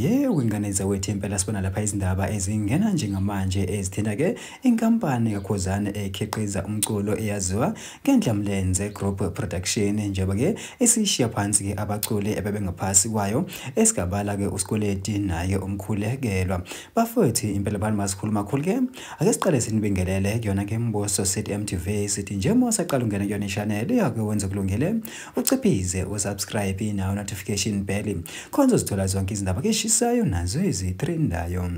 Ingane zawethu impela sibona lapha izindaba ezingena njengamanje ezithinta ke inkampani kaKhuzani ekhiqiza umculo eyaziwa ngeNdlamlenze Group Production njengoba ke isishiya phansi ke abaculi ebebengaphasi kwayo esigabala ke uSikweleti naye umkhulekelwa. Bafowethu impela bani masikhuluma kakhulu ke ake siqale sinibingelele kuyona ke Mboso City MTV sithi nje mosaqala ungena kuyona ichannel yakho wenza kulungile uciphize usubscribe nayo notification bell khona uzithola zonke izindaba ke shisayo nazo ezitrendayo.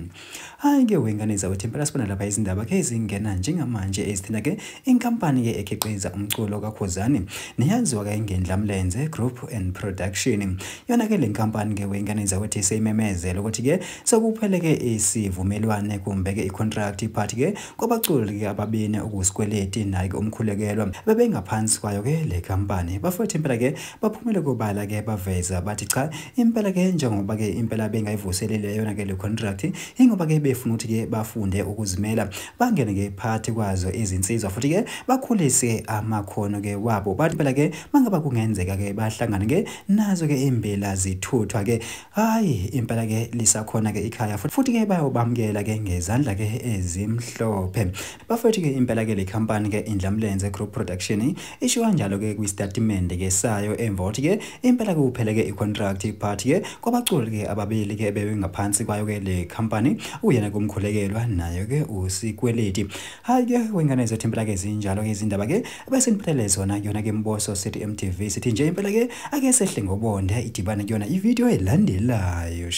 Hayi ke wengane zawethu impela sibona lapha izindaba ke ezingena njengamanje ezithinta ke inkampani ke ekhiqiza umculo kaKhuzani neyaziwa ke ngeNdlamlenze Group and Production. Yona ke le nkampani ke wengane zawethu iseyimemezela ukuthi ke sekuphele ke isivumelwane kumbe ke icontract party ke kwabaculi ke ababini ukusikweleti naye ke umkhulekelwa bebengaphansi kwayo ke le kampani. Bafowethu impela ke baphumele kubala ke baveza bathi cha impela ke njengoba ke impela bengayivuselele yona ke le contract ingoba ke befuna ukuthi ke bafunde ukuzimela bangene ke phakathi kwazo izinsizwa futhi ke bakhulise amakhono ke wabo. Bathi phela ke mangaba kungenzeka ke bahlangana ke nazo ke impela zithuthwa ke hayi impela ke lisakhona ke ikhaya futhi ke bayobamkela ke ngezandla ke ezimhlophe. Bafethu ke impela ke le company ke Indlamlenze Group Production isho kanjalo ke kwistatement ke sayo emva ukuthi ke impela ke uphele ke icontract party ke kwabaculi ke ababili ke bebengaphansi kwayo ke le company uyena kumkhulekelwa nayo ke uSikweleti. Hayi ke wengane zethu impela ke zinjalo ke izindaba ke bese niphelele zona yona ke Mboso City MTV sithi nje impela ke ake sehle ngobonde idibane kuyona ivideo elandelayo.